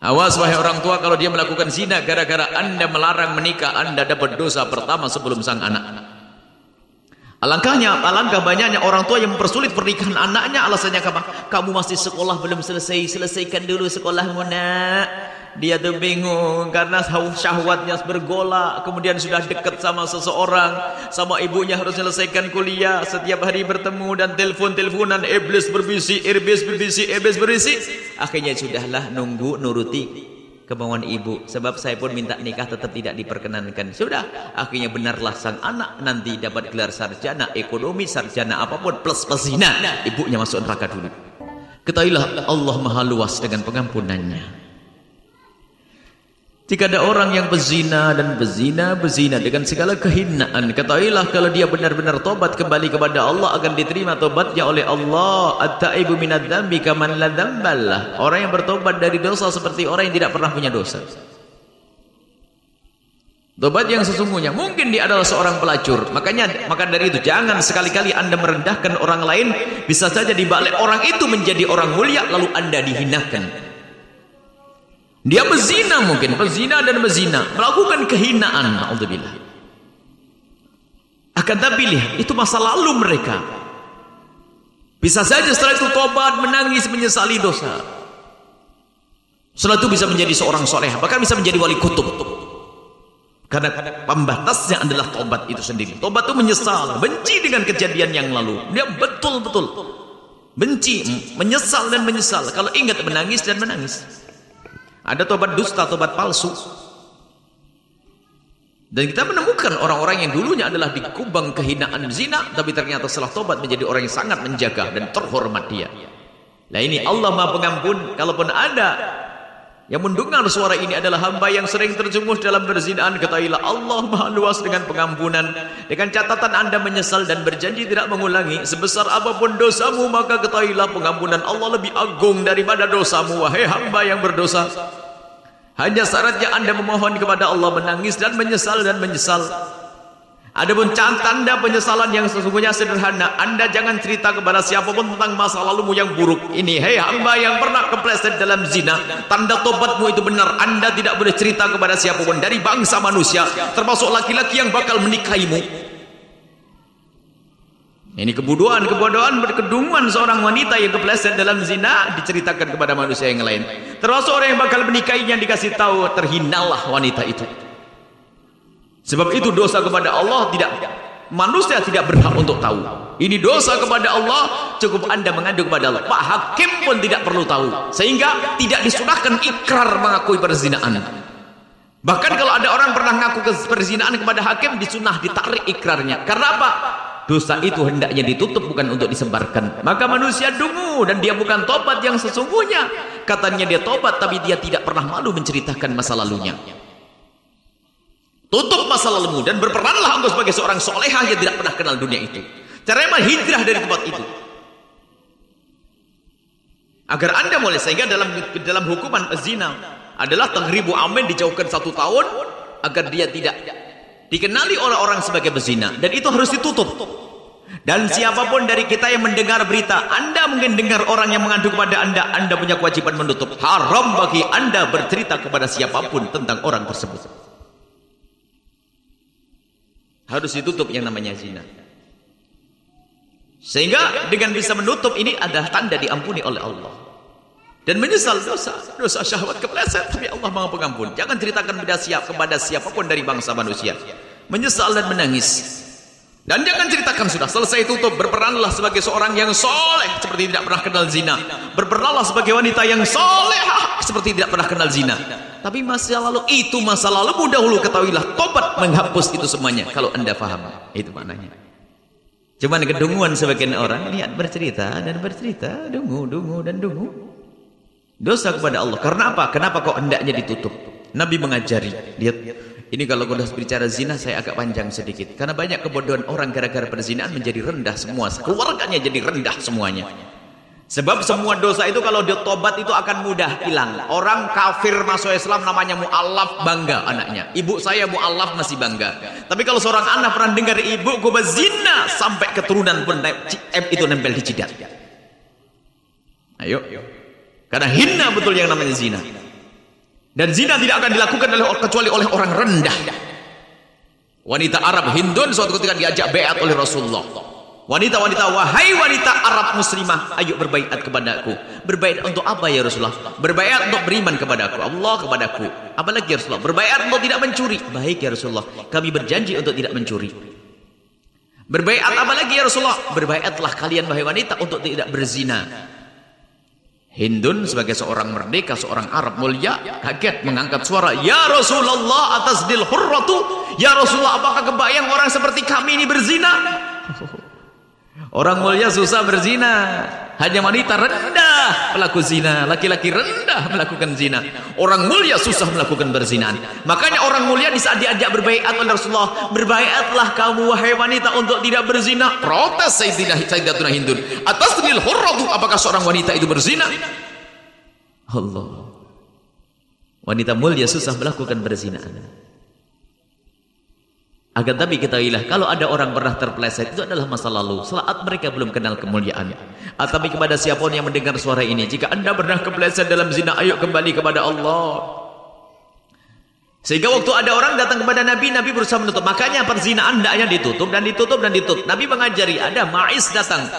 Awas wahai orang tua, kalau dia melakukan zina gara-gara Anda melarang menikah, Anda dapat dosa pertama sebelum sang anak. Alangkah banyaknya orang tua yang mempersulit pernikahan anaknya, alasannya apa? Kamu masih sekolah belum selesai, selesaikan dulu sekolahmu nak. Dia tuh bingung karena syahwatnya bergolak, kemudian sudah dekat sama seseorang, sama ibunya harus selesaikan kuliah, setiap hari bertemu dan teleponan, iblis berbisik, iblis berisik. Akhirnya sudahlah nunggu nuruti kemauan ibu, sebab saya pun minta nikah tetap tidak diperkenankan. Sudah, akhirnya benarlah sang anak nanti dapat gelar sarjana ekonomi, sarjana apapun plus zina, ibunya masuk neraka dulu. Ketahuilah Allah Maha Luas dengan pengampunannya. Jika ada orang yang berzina dengan segala kehinaan, ketahuilah kalau dia benar-benar tobat kembali kepada Allah, akan diterima tobatnya oleh Allah. At-taibu minadz dzambi kaman la dzamballah. Orang yang bertobat dari dosa seperti orang yang tidak pernah punya dosa. Tobat yang sesungguhnya, mungkin dia adalah seorang pelacur. Maka dari itu jangan sekali-kali Anda merendahkan orang lain. Bisa saja dibalik orang itu menjadi orang mulia lalu Anda dihinakan. Dia berzina, mungkin berzina, melakukan kehinaan, na'udzubillah. Akan tapi lihat, itu masa lalu mereka. Bisa saja setelah itu tobat, menangis, menyesali dosa. Setelah itu bisa menjadi seorang soleh, bahkan bisa menjadi wali kutub. Karena pembatasnya adalah tobat itu sendiri. Tobat itu menyesal, benci dengan kejadian yang lalu. Dia betul-betul benci, menyesal dan menyesal. Kalau ingat, menangis dan menangis. Ada tobat dusta, tobat palsu. Dan kita menemukan orang-orang yang dulunya adalah di kubang kehinaan zina, tapi ternyata setelah tobat menjadi orang yang sangat menjaga dan terhormat dia. Nah ini Allah Maha Pengampun. Kalaupun ada yang mendengar suara ini adalah hamba yang sering terjerumus dalam perzinaan, ketahuilah Allah Maha Luas dengan pengampunan. Dengan catatan Anda menyesal dan berjanji tidak mengulangi, sebesar apapun dosamu, maka ketahuilah pengampunan Allah lebih agung daripada dosamu, wahai hamba yang berdosa. Hanya syaratnya Anda memohon kepada Allah, menangis dan menyesal Adapun tanda penyesalan yang sesungguhnya sederhana. Anda jangan cerita kepada siapapun tentang masa lalumu yang buruk. Ini, hei hamba yang pernah kepleset dalam zina, tanda tobatmu itu benar. Anda tidak boleh cerita kepada siapapun dari bangsa manusia, termasuk laki-laki yang bakal menikahimu. Ini kebodohan, berkedunguan seorang wanita yang kepleset dalam zina diceritakan kepada manusia yang lain. Termasuk orang yang bakal menikahinya dikasih tahu, terhinalah wanita itu. Sebab itu dosa kepada Allah, manusia tidak berhak untuk tahu. Ini dosa kepada Allah, cukup Anda mengadu kepada Allah. Pak Hakim pun tidak perlu tahu, sehingga tidak disunahkan ikrar mengakui perzinaan. Bahkan kalau ada orang pernah mengaku perzinaan kepada hakim, disunah ditarik ikrarnya. Karena apa? Dosa itu hendaknya ditutup, bukan untuk disebarkan. Maka manusia dungu, dan dia bukan tobat yang sesungguhnya. Katanya dia tobat, tapi dia tidak pernah malu menceritakan masa lalunya. Tutup masa lalumu dan berperanlah engkau sebagai seorang solehah yang tidak pernah kenal dunia itu. Caranya hijrah dari tempat itu. Agar Anda mulai, sehingga dalam hukuman zina adalah taghribu amin, dijauhkan 1 tahun agar dia tidak dikenali oleh orang sebagai berzina, dan itu harus ditutup. Dan siapapun dari kita yang mendengar berita, Anda mungkin dengar orang yang mengadu kepada Anda punya kewajiban menutup. Haram bagi Anda bercerita kepada siapapun tentang orang tersebut. Harus ditutup yang namanya zina. Sehingga dengan bisa menutup ini adalah tanda diampuni oleh Allah. Dan menyesal dosa syahwat kepleset, tapi Allah Maha Pengampun. Jangan ceritakan kepada siapapun dari bangsa manusia. Menyesal dan menangis. Dan jangan ceritakan, sudah selesai tutup. Berperanlah sebagai seorang yang soleh seperti tidak pernah kenal zina. Berperanlah sebagai wanita yang solehah seperti tidak pernah kenal zina. Tapi masa lalu itu masa lalu, dahulu ketahuilah tobat menghapus itu semuanya. Kalau Anda paham, itu maknanya. Cuman kedunguan sebagian orang, lihat bercerita, dungu dan dungu. Dosa kepada Allah. Karena apa? Kenapa kok hendaknya ditutup? Nabi mengajari. Lihat, ini kalau sudah bicara zina saya agak panjang sedikit. Karena banyak kebodohan orang gara-gara perzinaan menjadi rendah semua. Keluarganya jadi rendah semuanya. Sebab semua dosa itu kalau dia tobat itu akan mudah hilang. Orang kafir masuk Islam namanya mu'allaf, bangga anaknya. Ibu saya mu'allaf masih bangga. Tapi kalau seorang anak pernah dengar ibuku berzina, sampai keturunan pun itu nempel di jidat. Ayo. Karena hina betul yang namanya zina. Dan zina tidak akan dilakukan kecuali oleh orang rendah. Wanita Arab Hindun suatu ketika diajak baiat oleh Rasulullah. Wanita-wanita, wahai wanita Arab muslimah, ayo berbaiat kepadaku. Berbaiat untuk apa ya Rasulullah? Berbaiat untuk beriman kepadaku, Allah kepadaku. Apalagi ya Rasulullah? Berbaiat untuk tidak mencuri. Baik ya Rasulullah, kami berjanji untuk tidak mencuri. Berbaiat apalagi ya Rasulullah? Berbaiatlah kalian wahai wanita untuk tidak berzina. Hindun sebagai seorang merdeka, seorang Arab mulia, kaget mengangkat suara, ya Rasulullah atas dil hurratu. Ya Rasulullah, apakah kebayang orang seperti kami ini berzina? Orang mulia susah berzina. Hanya wanita rendah pelaku zina, laki-laki rendah melakukan zina. Orang mulia susah melakukan berzinaan. Makanya orang mulia di saat diajak berbaiat oleh Rasulullah, berbaiatlah kamu wahai wanita untuk tidak berzina. Protes Sayyidatuna Hindun, atas dil hurratu, apakah seorang wanita itu berzina? Allah, wanita mulia susah melakukan berzinaan. Akan tapi ketahuilah, kalau ada orang pernah terpeleset, itu adalah masa lalu, saat mereka belum kenal kemuliaan. Tapi kepada siapapun yang mendengar suara ini, jika anda pernah kepeleset dalam zina, ayo kembali kepada Allah. Sehingga waktu ada orang datang kepada Nabi, Nabi berusaha menutup. Makanya perzinaan hendaknya ditutup dan ditutup dan ditutup. Nabi mengajari, ada Ma'is datang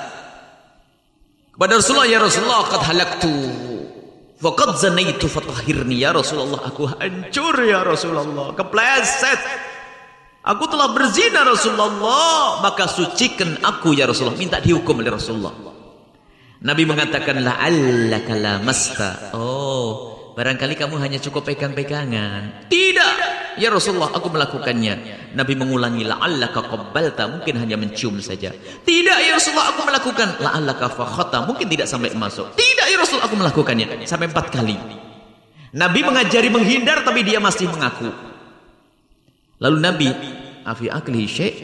kepada Rasulullah, ya Rasulullah, qad halaktu faqad zanaitu fatahhirni, ya Rasulullah, aku hancur ya Rasulullah, kepleset. Aku telah berzina Rasulullah, maka sucikan aku ya Rasulullah. Minta dihukum oleh Rasulullah. Nabi mengatakan, la'allaka lamasta. Oh, barangkali kamu hanya cukup pegang-pegangan. Tidak, ya Rasulullah, aku melakukannya. Nabi mengulangi, la'allaka qabbalta, mungkin hanya mencium saja. Tidak ya Rasulullah, aku melakukan. La'allaka fakhata, mungkin tidak sampai masuk. Tidak ya Rasulullah, aku melakukannya. Sampai 4 kali. Nabi mengajari menghindar, tapi dia masih mengaku. Lalu Nabi, afi aklihi syai',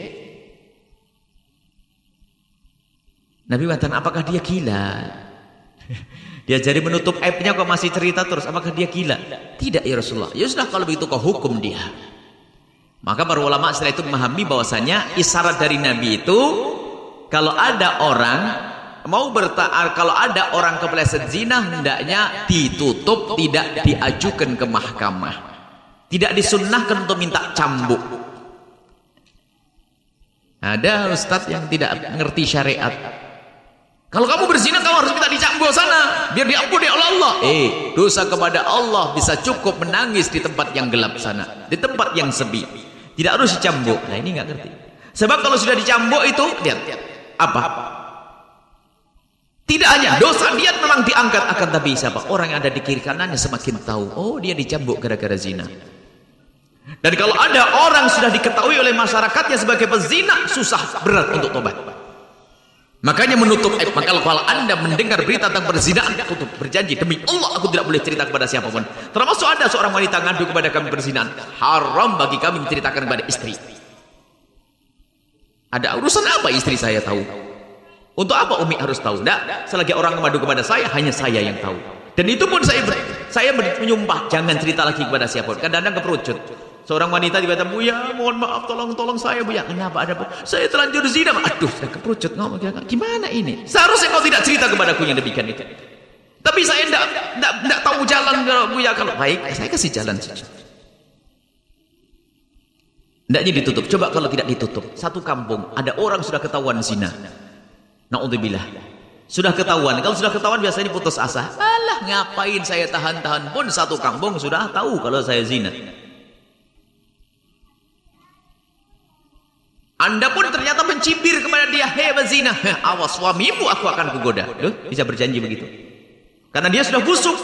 Nabi mengatakan, apakah dia gila? Dia jadi menutup aibnya kok masih cerita terus, apakah dia gila? Tidak ya Rasulullah. Ya sudah, kalau begitu kau hukum dia. Maka para ulama setelah itu memahami bahwasanya isyarat dari Nabi itu, kalau ada orang kalau ada orang kepleset zina, hendaknya ditutup, tidak diajukan ke mahkamah. Tidak disunnahkan untuk minta cambuk. Ada ustadz yang tidak mengerti syariat. Kalau kamu berzina, kamu harus minta dicambuk sana, biar diampuni oleh Allah. Dosa kepada Allah bisa cukup menangis di tempat yang gelap sana, di tempat yang sepi. Tidak harus dicambuk. Nah ini nggak ngerti. Sebab kalau sudah dicambuk itu, lihat apa? Tidak hanya dosa dia memang diangkat, akan tapi siapa orang yang ada di kiri kanannya semakin tahu, oh dia dicambuk gara-gara zina. Dan kalau ada orang sudah diketahui oleh masyarakatnya sebagai pezina, susah, berat untuk tobat. Makanya menutup aib. Maka kalau anda mendengar berita tentang perzinaan, tutup, berjanji demi Allah aku tidak boleh cerita kepada siapapun. Termasuk ada seorang wanita ngadu kepada kami perzinaan, haram bagi kami menceritakan kepada istri. Ada urusan apa istri saya tahu? Untuk apa Umi harus tahu? Tidak, selagi orang mengadu kepada saya, hanya saya yang tahu. Dan itu pun saya menyumpah jangan cerita lagi kepada siapapun. Kadang-kadang keperucut. Seorang wanita tiba-tiba, Buya, mohon maaf, tolong saya Buya. Kenapa ada? Saya terlanjur zina. Aduh, saya keperucut ngomong. Gimana ini? Seharusnya kau tidak cerita kepadaku yang demikian itu. Tapi saya tidak tahu jalan Buya. Kalau baik, saya kasih jalan saja. Hendaknya ditutup. Coba kalau tidak ditutup, satu kampung ada orang sudah ketahuan zina. Na'udzubillah. Sudah ketahuan. Kalau sudah ketahuan biasanya putus asa. Alah, ngapain saya tahan-tahan pun satu kampung sudah tahu kalau saya zina. Anda pun ternyata mencibir kepada dia, hei bezina, awas suamimu aku akan kugoda. Bisa berjanji begitu. Karena dia sudah busuk.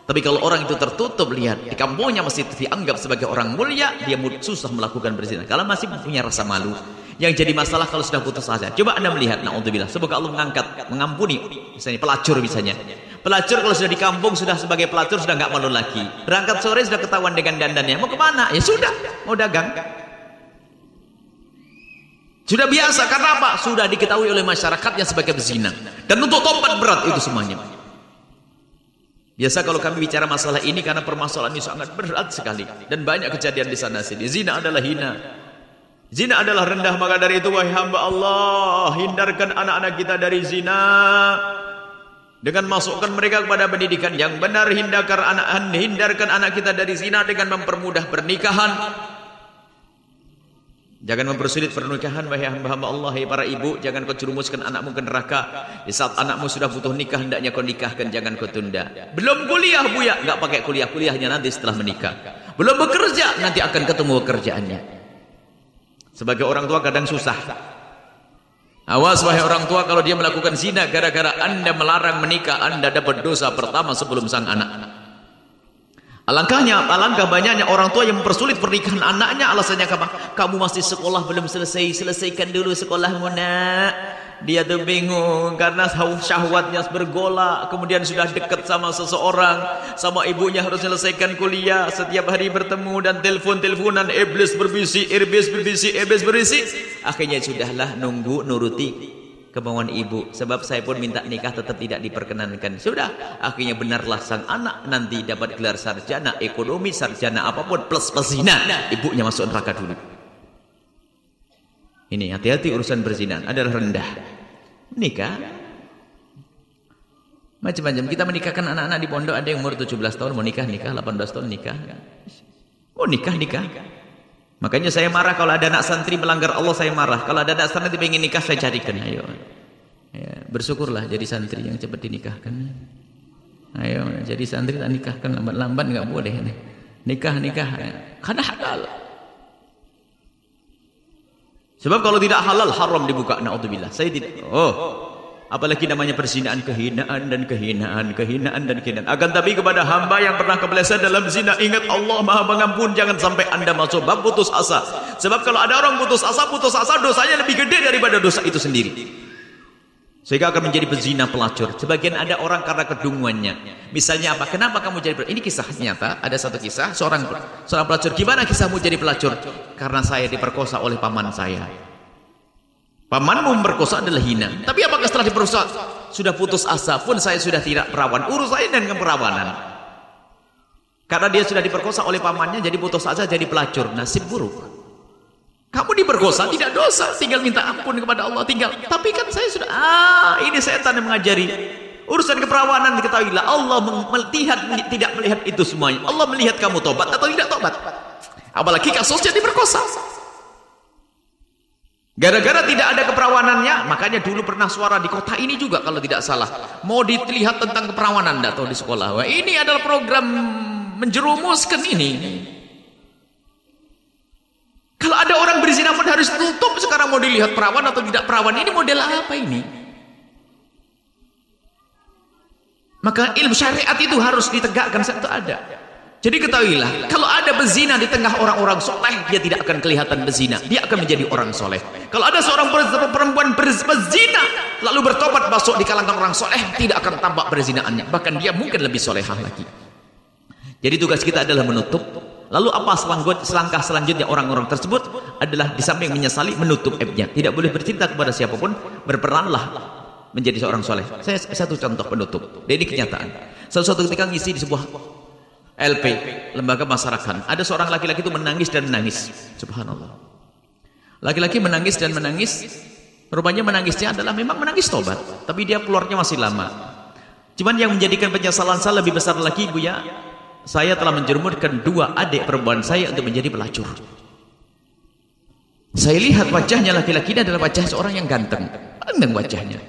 Tapi kalau orang itu tertutup, lihat, di kampungnya masih dianggap sebagai orang mulia, dia susah melakukan berzina. Kalau masih punya rasa malu. Yang jadi masalah kalau sudah putus asa. Coba Anda melihat, na'udzubillah, semoga Allah mengampuni, misalnya pelacur misalnya. Pelacur kalau sudah di kampung, sudah sebagai pelacur, sudah nggak malu lagi. Berangkat sore sudah ketahuan dengan dandannya. Mau kemana? Ya sudah, mau dagang. Sudah biasa, karena apa? Sudah diketahui oleh masyarakatnya sebagai bezina. Dan untuk tobat berat itu semuanya. Biasa kalau kami bicara masalah ini, karena permasalahan ini sangat berat sekali. Dan banyak kejadian di sana sini. Zina adalah hina. Zina adalah rendah. Maka dari itu, wahai hamba Allah, hindarkan anak-anak kita dari zina. dengan masukkan mereka kepada pendidikan yang benar, hindarkan anak kita dari zina dengan mempermudah pernikahan. Jangan mempersulit pernikahan, wahai hamba-hamba Allah, hai para ibu, jangan kau jerumuskan anakmu ke neraka. Di saat anakmu sudah butuh nikah, hendaknya kau nikahkan, jangan kau tunda. Belum kuliah, Buya, enggak pakai kuliahnya nanti setelah menikah. Belum bekerja, nanti akan ketemu pekerjaannya. Sebagai orang tua kadang susah. Awas wahai orang tua, kalau dia melakukan zina gara-gara Anda melarang menikah, Anda dapat dosa pertama sebelum sang anak. Alangkah banyaknya orang tua yang mempersulit pernikahan anaknya, alasannya apa? Kamu masih sekolah belum selesaikan dulu sekolahmu, nak. Dia tuh bingung karena syahwatnya bergolak, kemudian sudah dekat sama seseorang, sama ibunya harus selesaikan kuliah, setiap hari bertemu dan teleponan, iblis berbisik, akhirnya sudahlah nunggu nuruti kemauan ibu, sebab saya pun minta nikah tetap tidak diperkenankan. Sudah, akhirnya benarlah sang anak nanti dapat gelar sarjana ekonomi, sarjana apapun plus zina, ibunya masuk neraka dulu. Ini hati-hati, urusan berzina adalah rendah. Nikah macam-macam. Kita menikahkan anak-anak di pondok, ada yang umur 17 tahun mau nikah, 18 tahun nikah. Oh nikah. Makanya saya marah kalau ada anak santri melanggar Allah, saya marah. Kalau ada anak santri ingin nikah, saya carikan. Ayo, ya, bersyukurlah jadi santri yang cepat dinikahkan. Ayo, jadi santri tak nikahkan lambat-lambat nggak boleh. Nikah, karena halal. Sebab kalau tidak halal, haram dibuka. Naudzubillah. Saya tidak. Apalagi namanya perzinaan, kehinaan. Akan tapi kepada hamba yang pernah kepeleset dalam zina, ingat Allah Maha Pengampun, jangan sampai Anda masuk bab putus asa. Sebab kalau ada orang putus asa dosanya lebih gede daripada dosa itu sendiri. Sehingga akan menjadi pezina, pelacur. Sebagian ada orang karena kedunguannya. Misalnya apa? Kenapa kamu jadi pelacur? Ini kisah nyata. Ada satu kisah seorang pelacur. Gimana kisahmu jadi pelacur? Karena saya diperkosa oleh paman saya. Pamanmu memperkosa adalah hina. Tapi apakah setelah diperkosa sudah putus asa pun saya sudah tidak perawan? Urus saya dengan keperawanan. Karena dia sudah diperkosa oleh pamannya, jadi putus asa, jadi pelacur. Nasib buruk. Kamu diperkosa tidak dosa, tinggal minta ampun kepada Allah, tinggal. Tapi kan saya sudah ini setan yang mengajari. Urusan keperawanan diketahuilah, Allah tidak melihat itu semuanya. Allah melihat kamu tobat atau tidak tobat. Apalagi kasusnya diperkosa. Gara-gara tidak ada keperawanannya, makanya dulu pernah suara di kota ini juga kalau tidak salah, mau dilihat tentang keperawanan, tidak tahu di sekolah. Wah, ini adalah program menjerumuskan ini. Kalau ada orang berzina pun harus tutup, sekarang mau dilihat perawan atau tidak perawan. Ini model apa ini? Maka ilmu syariat itu harus ditegakkan saat itu ada. Jadi ketahuilah, kalau ada bezina di tengah orang-orang soleh, dia tidak akan kelihatan bezina, dia akan menjadi orang soleh. Kalau ada seorang perempuan berzina lalu bertobat masuk di kalangan orang soleh, tidak akan tampak berzinaannya, bahkan dia mungkin lebih solehah lagi. Jadi tugas kita adalah menutup. Lalu apa selangkah selanjutnya orang-orang tersebut adalah di samping menyesali, menutup aibnya. Tidak boleh bercerita kepada siapapun, berperanlah menjadi seorang soleh. Saya satu contoh penutup, dan ini kenyataan. Suatu ketika ngisi di sebuah LP, lembaga masyarakat, ada seorang laki-laki itu menangis dan menangis. Subhanallah. Laki-laki menangis dan menangis. Rupanya menangisnya adalah memang menangis tobat, tapi dia keluarnya masih lama. Cuman yang menjadikan penyesalan saya lebih besar lagi, Buya, saya telah menjerumuskan 2 adik perempuan saya untuk menjadi pelacur. Saya lihat wajahnya laki-laki ini adalah wajah seorang yang ganteng. Ganteng wajahnya.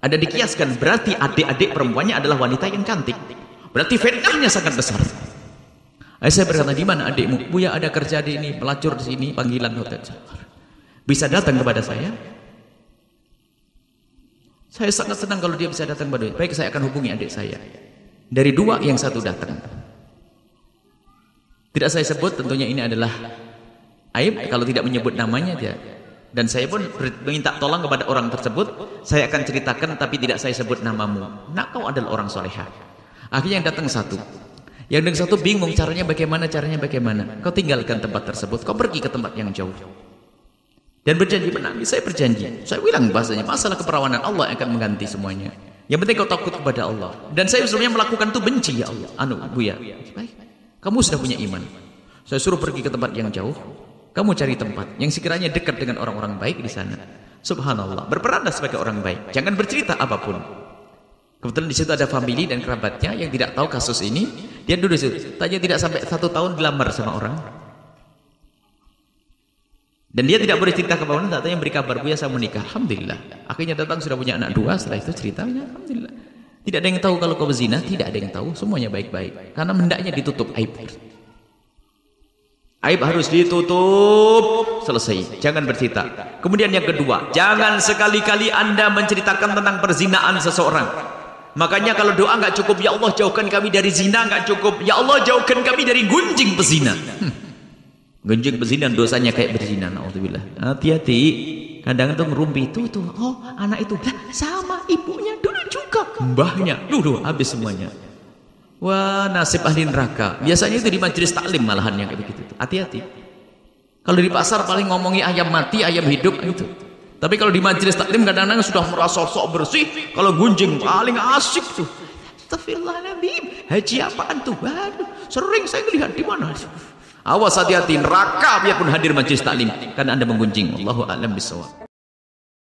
Ada dikiaskan, berarti adik-adik perempuannya adalah wanita yang cantik. Berarti fitnahnya sangat besar. Saya berkata, di mana adikmu? Buya ada kerja di ini, pelacur di sini, panggilan hotel. Bisa datang kepada saya? Saya sangat senang kalau dia bisa datang kepada saya. Baik, saya akan hubungi adik saya. Dari 2, yang 1 datang. Tidak saya sebut, tentunya ini adalah aib kalau tidak menyebut namanya dia. Dan saya pun minta tolong kepada orang tersebut, saya akan ceritakan tapi tidak saya sebut namamu. Nak, kau adalah orang solehah. Akhirnya yang datang 1. Yang datang 1 bingung caranya bagaimana. Kau tinggalkan tempat tersebut, kau pergi ke tempat yang jauh. Dan berjanji menangis, saya berjanji. Saya bilang bahasanya, masalah keperawanan Allah akan mengganti semuanya. Yang penting kau takut kepada Allah. Dan saya sebenarnya melakukan itu benci, ya Allah. Buya, baik. Kamu sudah punya iman. Saya suruh pergi ke tempat yang jauh. Kamu cari tempat yang sekiranya dekat dengan orang-orang baik di sana. Subhanallah, berperanlah sebagai orang baik. Jangan bercerita apapun. Kebetulan di situ ada family dan kerabatnya yang tidak tahu kasus ini. Dia duduk di situ. Tanya tidak sampai 1 tahun dilamar sama orang. Dan dia tidak boleh cerita ke bapaknya, tak tanya beri kabar, Buya saya menikah. Alhamdulillah. Akhirnya datang sudah punya anak 2, setelah itu ceritanya alhamdulillah. Tidak ada yang tahu kalau kau berzina, tidak ada yang tahu, semuanya baik-baik. Karena hendaknya ditutup aib. Aib harus ditutup, selesai. Jangan bercerita. Kemudian yang kedua, jangan sekali-kali Anda menceritakan tentang perzinaan seseorang. Makanya kalau doa nggak cukup, ya Allah jauhkan kami dari zina, nggak cukup, ya Allah jauhkan kami dari gunjing pezina. Gunjing pezina dosanya kayak berzina, naudzubillah. Hati-hati. Kadang itu ngerumpi tuh, oh anak itu lah sama ibunya dulu juga, mbahnya dulu habis semuanya. Wah, nasib ahli neraka. Biasanya itu di majelis taklim malahan yang kayak begitu. Hati-hati. Kalau di pasar paling ngomongi ayam mati, ayam hidup itu. Tapi kalau di majelis taklim kadang-kadang sudah merasa sok bersih. Kalau gunjing paling asik tuh. Astagfirullahaladzim. Haji apaan tuh? Waduh, sering saya lihat di mana. Awas hati-hati, neraka biarpun hadir majelis taklim karena Anda menggunjing. Allahu a'lam bishawab.